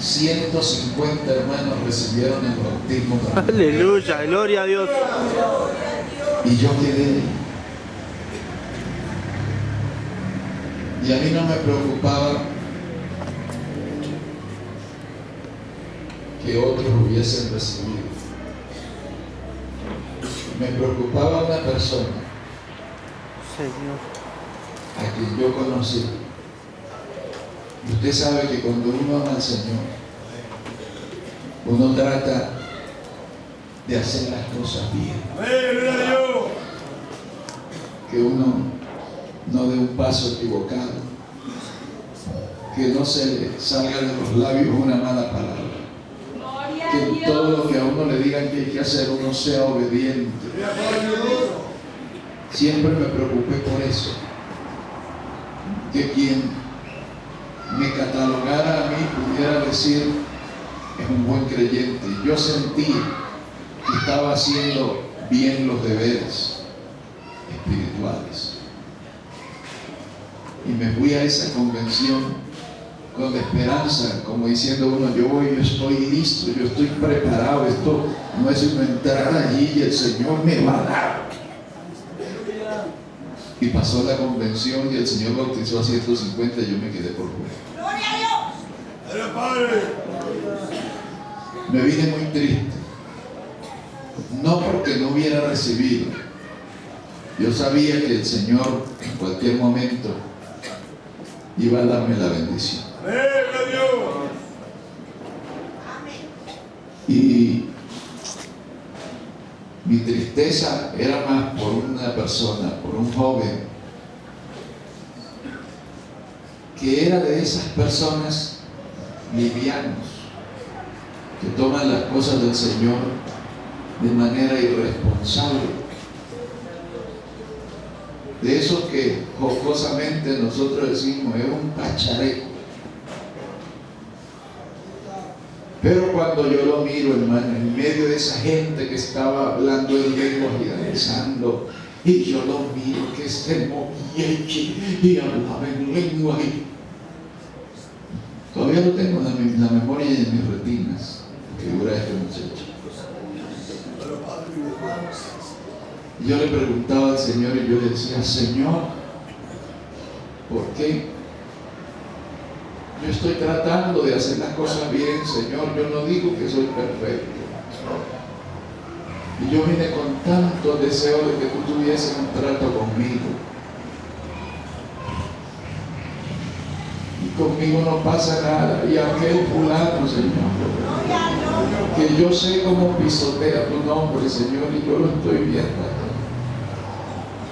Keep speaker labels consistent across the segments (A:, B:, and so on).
A: 150 hermanos recibieron el bautismo.
B: Aleluya, gloria a Dios.
A: Y yo quedé. Y a mí no me preocupaba que otros hubiesen recibido. Me preocupaba una persona,
B: Señor,
A: a quien yo conocí. Y usted sabe que cuando uno ama al Señor, uno trata de hacer las cosas bien. Que uno no dé un paso equivocado, que no se le salga de los labios una mala palabra, que en todo lo que a uno le digan que hay que hacer uno sea obediente. Siempre me preocupé por eso, que quien me catalogara a mí pudiera decir es un buen creyente. Yo sentí que estaba haciendo bien los deberes espirituales. Y me fui a esa convención con esperanza, como diciendo uno, yo estoy listo, yo estoy preparado, esto no es uno entrar allí y el Señor me va a dar. Y pasó la convención y el Señor bautizó a 150 y yo me quedé por fuera. Me vine muy triste, no porque no hubiera recibido. Yo sabía que el Señor en cualquier momento iba a darme la bendición. Y mi tristeza era más por una persona, por un joven, que era de esas personas livianos, que toman las cosas del Señor de manera irresponsable. De esos que jocosamente nosotros decimos es un pachareco. Pero cuando yo lo miro, hermano, en medio de esa gente que estaba hablando en lenguas y danzando, y yo lo miro que se movía y hablaba en lengua, y todavía lo tengo en la memoria y en mis retinas, que dura este muchacho. Yo le preguntaba al Señor y yo le decía, Señor, ¿por qué? Yo estoy tratando de hacer las cosas bien, Señor. Yo no digo que soy perfecto. Y yo vine con tanto deseo de que tú tuvieses un trato conmigo. Y conmigo no pasa nada. Y aquel fulano, Señor, que yo sé cómo pisotea tu nombre, Señor, y yo lo estoy viendo.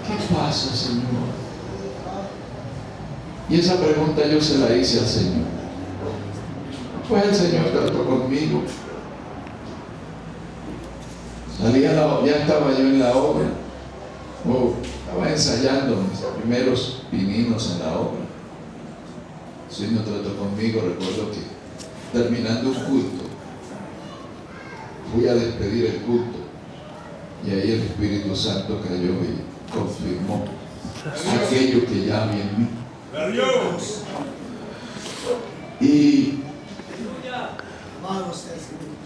A: ¿Qué pasa, Señor? Y esa pregunta yo se la hice al Señor. Pues el Señor trató conmigo. Ya estaba yo en la obra. Estaba ensayando mis primeros pininos en la obra. El Señor trató conmigo. Recuerdo que terminando un culto, fui a despedir el culto. Y ahí el Espíritu Santo cayó y confirmó aquello que ya había en mí. Y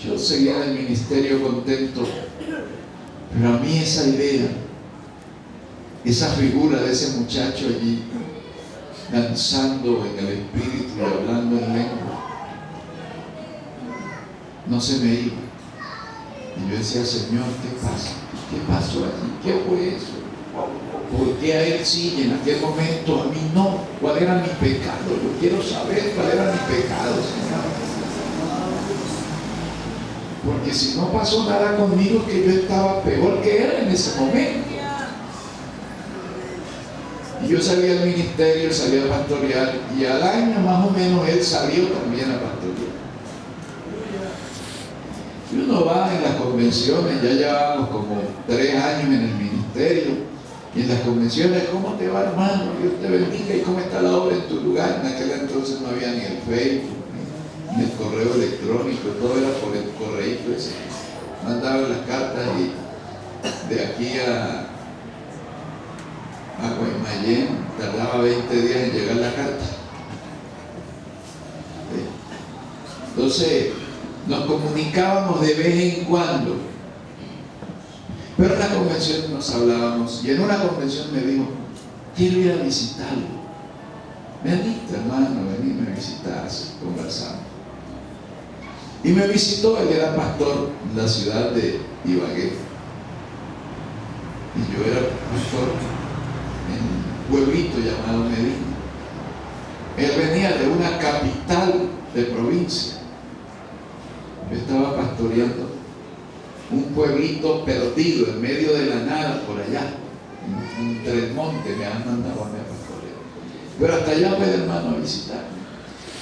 A: yo seguía en el ministerio contento, pero a mí esa idea, esa figura de ese muchacho allí danzando en el Espíritu y hablando en lengua, no se me iba. Y yo decía, Señor, ¿qué pasa? ¿Qué pasó allí? ¿Qué fue eso? ¿Por qué a él sí y en aquel momento a mí no? ¿Cuál era mi pecado? Yo quiero saber cuál era mi pecado, Señor. Porque si no pasó nada conmigo, que yo estaba peor que él en ese momento. Y yo salí al ministerio, salí a pastorear, y al año más o menos él salió también a pastorear. Y uno va en las convenciones, ya llevamos como 3 años en el ministerio. Y en las convenciones, ¿cómo te va, hermano? Dios te bendiga. ¿Y cómo está la obra en tu lugar? En aquel entonces no había ni el Facebook, ni el correo electrónico, todo era por el correíto ese. Mandaban las cartas y de aquí a Guaymallén tardaba 20 días en llegar la carta. Entonces nos comunicábamos de vez en cuando. Pero en la convención nos hablábamos, y en una convención me dijo: quiero ir a visitarlo. Veniste, hermano, venime a visitar, así conversamos. Y me visitó, él era pastor en la ciudad de Ibagué. Y yo era pastor en un pueblito llamado Medina. Él venía de una capital de provincia. Yo estaba pastoreando un pueblito perdido en medio de la nada por allá, en Tresmonte. Me han mandado a mí a pastorear. Pero hasta allá fue el hermano a visitarme.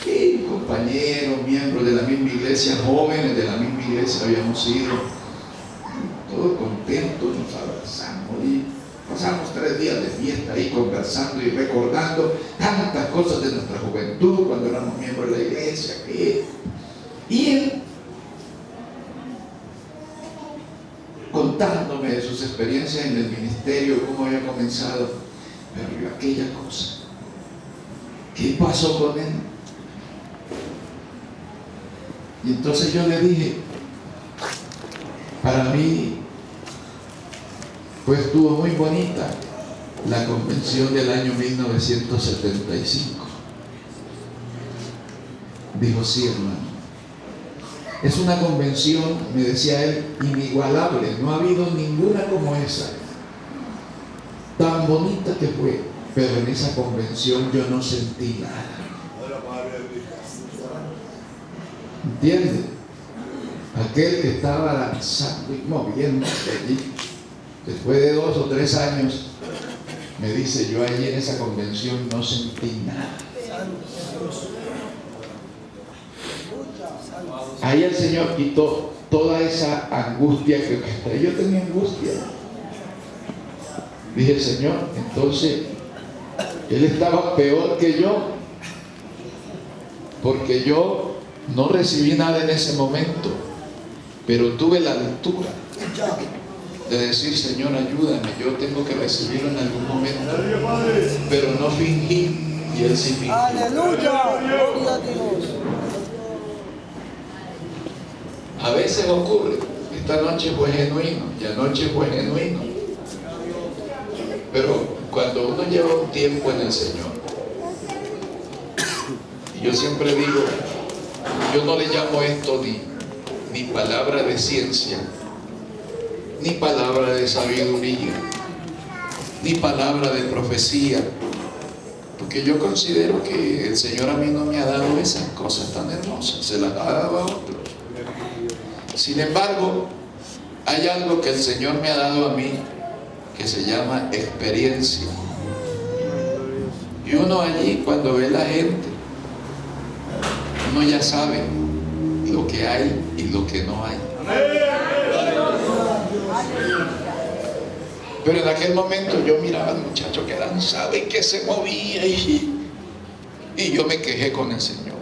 A: Y compañeros, miembros de la misma iglesia, jóvenes de la misma iglesia habíamos ido, todos contentos, nos abrazamos y pasamos 3 días de fiesta ahí conversando y recordando tantas cosas de nuestra juventud cuando éramos miembros de la iglesia. Y él contándome de sus experiencias en el ministerio, cómo había comenzado. Pero yo, aquella cosa, ¿qué pasó con él? Y entonces yo le dije, para mí pues estuvo muy bonita la convención del año 1975. Dijo: sí, hermano, es una convención, me decía él, inigualable, no ha habido ninguna como esa, tan bonita que fue, pero en esa convención yo no sentí nada. ¿Entiendes? Aquel que estaba lanzando y moviéndose allí, después de 2 o 3 años, me dice: yo allí en esa convención no sentí nada. Ahí el Señor quitó toda esa angustia que yo tenía angustia. Dije: Señor, entonces Él estaba peor que yo, porque yo no recibí nada en ese momento, pero tuve la altura de decir: Señor, ayúdame, yo tengo que recibirlo en algún momento, pero no fingí, y Él sí fingió.
C: Aleluya, gloria a Dios.
A: A veces ocurre, esta noche fue genuino, y anoche fue genuino, pero cuando uno lleva un tiempo en el Señor, y yo siempre digo, yo no le llamo esto ni palabra de ciencia, ni palabra de sabiduría, ni palabra de profecía, porque yo considero que el Señor a mí no me ha dado esas cosas tan hermosas, se las ha dado a otros. Sin embargo, hay algo que el Señor me ha dado a mí que se llama experiencia. Y uno allí, cuando ve la gente, uno ya sabe lo que hay y lo que no hay. Pero en aquel momento yo miraba al muchacho que danzaba y que se movía, y yo me quejé con el Señor.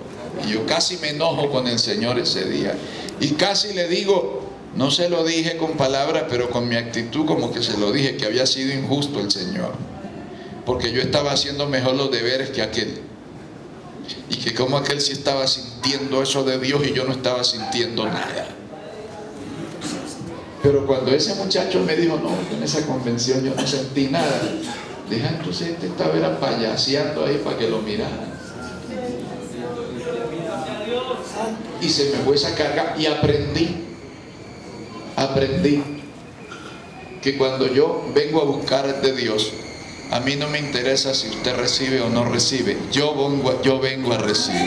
A: Y yo casi me enojo con el Señor ese día. Y casi le digo, no se lo dije con palabras, pero con mi actitud como que se lo dije, que había sido injusto el Señor, porque yo estaba haciendo mejor los deberes que aquel. Y que como aquel sí estaba sintiendo eso de Dios y yo no estaba sintiendo nada. Pero cuando ese muchacho me dijo: no, en esa convención yo no sentí nada, deja, entonces este estaba era payaseando ahí para que lo miraran. Y se me fue esa carga, y aprendí que cuando yo vengo a buscar de Dios, a mí no me interesa si usted recibe o no recibe, yo vengo a recibir.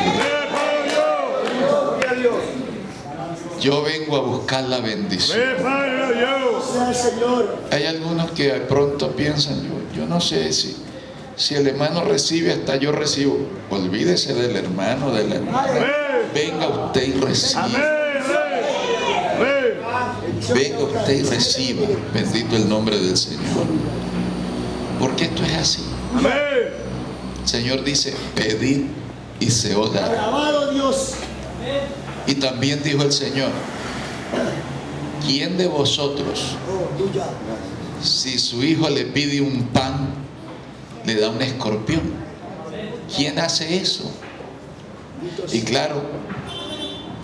A: Yo vengo a buscar la bendición. Hay algunos que de pronto piensan: yo no sé si el hermano recibe, hasta yo recibo. Olvídese del hermano, de la hermana. Venga usted y reciba. Venga usted y reciba. Bendito el nombre del Señor. Porque esto es así. El Señor dice: pedid y se os dará.
C: Alabado Dios.
A: Y también dijo el Señor: ¿quién de vosotros, si su hijo le pide un pan, le da un escorpión? ¿Quién hace eso? Y claro,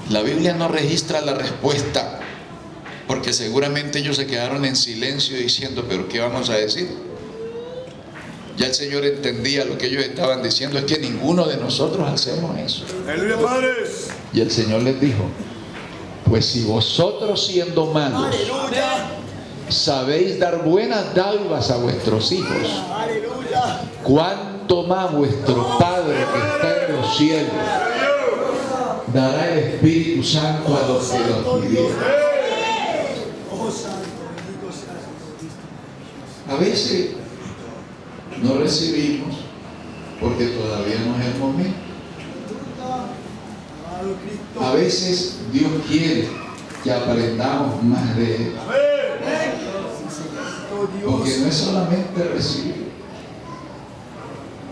A: La Biblia no registra la respuesta, porque seguramente ellos se quedaron en silencio diciendo, ¿pero qué vamos a decir? Ya el Señor entendía lo que ellos estaban diciendo, es que ninguno de nosotros hacemos eso.
D: ¡Aleluya, padres!
A: Y el Señor les dijo, pues si vosotros siendo malos
C: Aleluya.
A: sabéis dar buenas dádivas a vuestros hijos,
C: Aleluya.
A: cuánto más vuestro Padre que está en los cielos dará el Espíritu Santo a los que los pidieron.
C: Oh, santo, bendito seas.
A: A veces no recibimos porque todavía no es el momento.
C: Amado Cristo.
A: A veces Dios quiere que aprendamos más de Él,
C: Oh,
A: porque
C: Dios.
A: no es solamente recibir,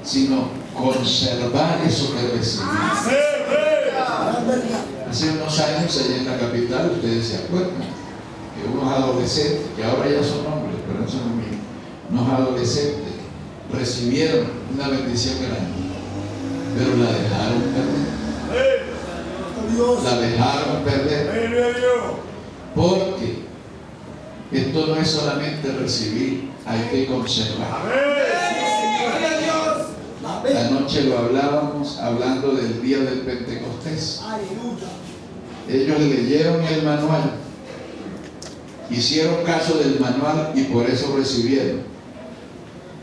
A: sino conservar eso que recibimos.
C: La verdad.
A: Hace unos años allá en la capital, ustedes se acuerdan, que unos adolescentes, que ahora ya son hombres, pero no son niños, unos adolescentes recibieron una bendición grande, pero la dejaron perder.
C: Oh, Dios.
A: La dejaron perder,
D: ¡Aleluya, Dios!
A: porque esto no es solamente recibir, hay que conservar. Anoche lo hablábamos, hablando del día del Pentecostés.
C: Aleluya.
A: Ellos leyeron el manual, hicieron caso del manual y por eso recibieron.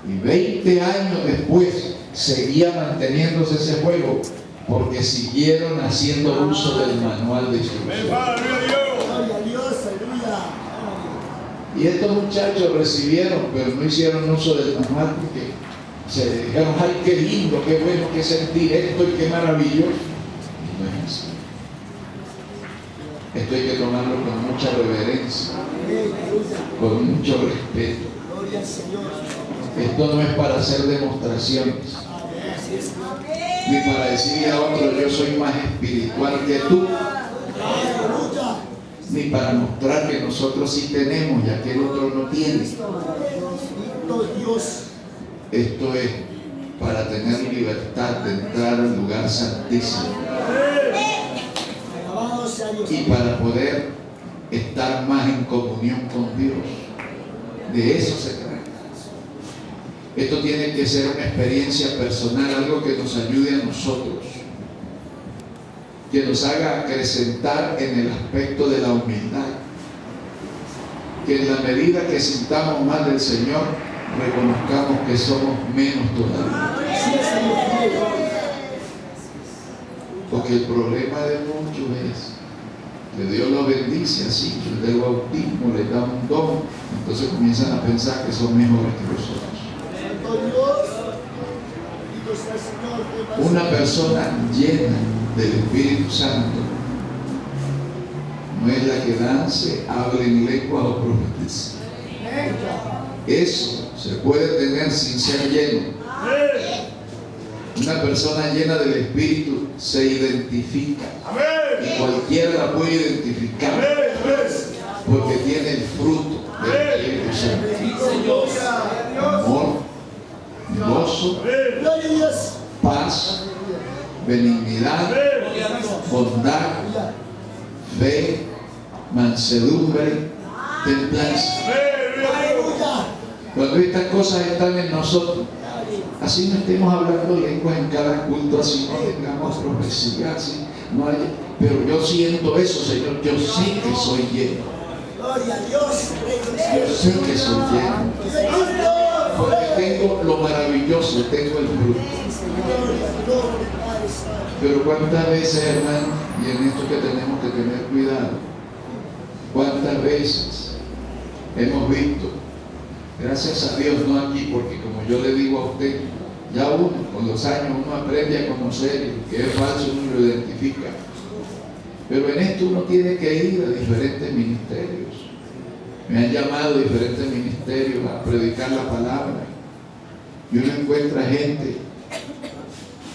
A: Y 20 años después seguía manteniéndose ese juego, porque siguieron haciendo uso del manual de instrucción.
D: ¡Aleluya, Dios!
C: Gloria a Dios. Aleluya.
A: Y estos muchachos recibieron, pero no hicieron uso del manual porque se dijeron, ay, qué lindo, qué bueno, qué sentir esto y qué maravilloso. Y no es así. Esto hay que tomarlo con mucha reverencia,
C: Aleluya.
A: con mucho respeto.
C: Gloria al Señor.
A: Esto no es para hacer demostraciones,
C: Así es.
A: ni para decirle a otro yo soy más espiritual que tú,
C: Aleluya.
A: ni para mostrar que nosotros sí tenemos y aquel otro no tiene.
C: Bendito Dios.
A: Esto es para tener libertad de entrar al lugar santísimo
C: Alabado sea Dios.
A: y para poder estar más en comunión con Dios. De eso se trata. Esto tiene que ser una experiencia personal, algo que nos ayude a nosotros, que nos haga acrecentar en el aspecto de la humildad, que en la medida que sintamos más del Señor, reconozcamos que somos menos todavía.
C: Así es, Señor.
A: Porque el problema de muchos es que Dios los bendice así, les da el bautismo, les da un don, entonces comienzan a pensar que son mejores que nosotros.
C: Santo Dios. Bendito sea el Señor.
A: Una persona llena del Espíritu Santo no es la que dance, hable en lengua o profetice. Eso se puede tener sin ser lleno. Una persona llena del Espíritu se identifica y cualquiera la puede identificar porque tiene el fruto del Espíritu Santo: amor, gozo,
C: Gloria a Dios.
A: paz, benignidad, bondad, fe, mansedumbre, templanza.
C: Aleluya.
A: Cuando estas cosas están en nosotros, así no estemos hablando lenguas en cada culto, así no tengamos profecía, así no hay, pero yo siento eso, Señor, yo sé que soy lleno,
C: Gloria a Dios.
A: yo sé que soy lleno, porque tengo lo maravilloso, tengo el fruto. Pero cuántas veces, hermano, y en esto que tenemos que tener cuidado, cuántas veces hemos visto, gracias a Dios, no aquí, porque como yo le digo a usted, ya uno, con los años, uno aprende a conocer y que es falso, uno lo identifica. Pero en esto uno tiene que ir a diferentes ministerios. Me han llamado a diferentes ministerios a predicar la palabra. Y uno encuentra gente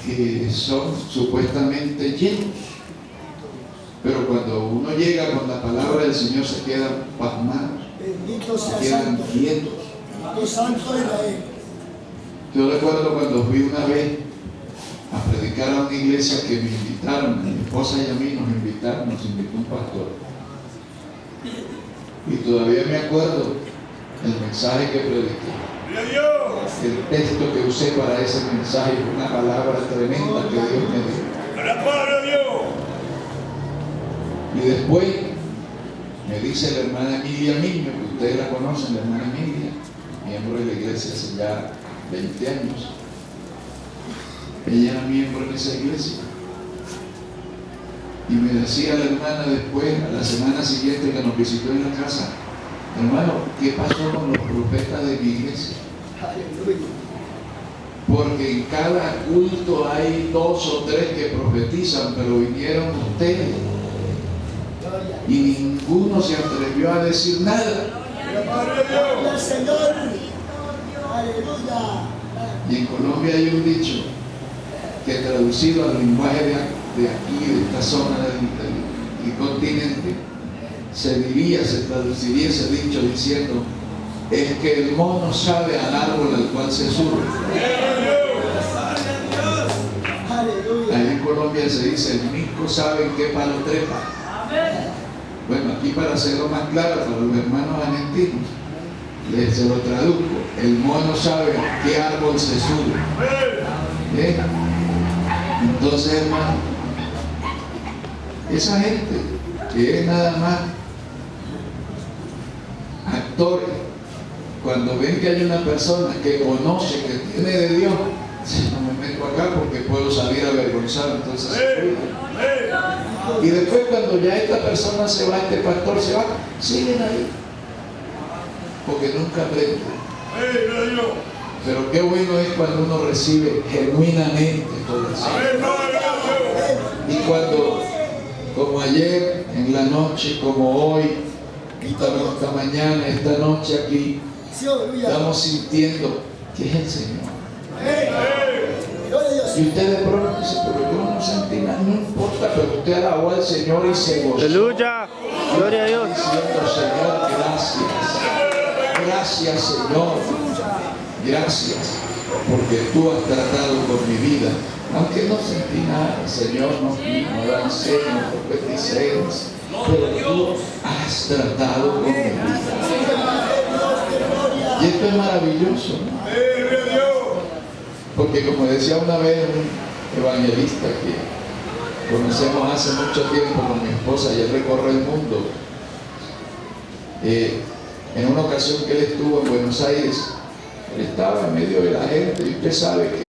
A: que son supuestamente llenos. Pero cuando uno llega con la palabra del Señor se quedan pasmados,
C: Bendito
A: se
C: sea
A: quedan
C: Santo.
A: quietos.
C: Bendito Santo Israel.
A: Yo recuerdo cuando fui una vez a predicar predicar a una iglesia que me invitaron, a mi esposa y a mí nos invitaron, nos invitó un pastor. Y todavía me acuerdo el mensaje que prediqué.
D: ¡Gloria a Dios!
A: El texto que usé para ese mensaje fue una palabra tremenda que Dios me dio.
D: ¡La palabra de Dios!
A: Y después me dice la hermana Emilia Miño, que ustedes la conocen, la hermana Emilia, miembro de la iglesia hace ya 20 años. Ella era miembro de esa iglesia. Y me decía la hermana después, a la semana siguiente que nos visitó en la casa, hermano, ¿qué pasó con los profetas de mi iglesia?
C: Aleluya.
A: Porque en cada culto hay 2 o 3 que profetizan, pero vinieron ustedes
C: Gloria.
A: y ninguno se atrevió a decir nada.
D: ¡La palabra de Dios!
C: Gloria al Señor. Aleluya.
A: Y en Colombia hay un dicho que traducido al lenguaje de aquí, de esta zona del continente, se traduciría ese dicho diciendo: es que el mono sabe al árbol al cual se sube.
C: Aleluya.
A: Allá en Colombia se dice: el mico sabe en qué palo trepa. Bueno, aquí para hacerlo más claro para los hermanos argentinos, se lo traduzco: el mono sabe a qué árbol se sube. ¿Eh? Entonces, hermano, esa gente que es nada más actores, cuando ven que hay una persona que conoce, que tiene de Dios, no me meto acá porque puedo salir avergonzado, entonces se cuidan. Y después cuando ya esta persona se va, este pastor se va, siguen ahí, porque nunca aprenden.
D: ¡Gloria a Dios!
A: Pero qué bueno es cuando uno recibe genuinamente todo eso.
D: ¡Amén! ¡Gloria a Dios!
A: Y cuando, como ayer, en la noche, como hoy, esta mañana, esta noche aquí,
C: Sí, aleluya.
A: estamos sintiendo que es el Señor.
C: Gloria a Dios.
A: Y usted de pronto dice: pero yo no sentí nada, no importa, pero usted alabó al Señor y se gozó.
B: Aleluya. Gloria a Dios.
A: Diciendo: Señor, gracias. Gracias, Señor. Gracias, porque tú has tratado con mi vida. Aunque no sentí nada, Señor, no avancé, no profeticé, pero tú has tratado con mi vida. Y esto es maravilloso, ¿no?
D: ¡Gloria a Dios!
A: Porque como decía una vez un evangelista que conocemos hace mucho tiempo con mi esposa, y él recorre el mundo, en una ocasión que él estuvo en Buenos Aires, él estaba en medio de la gente, y usted sabe que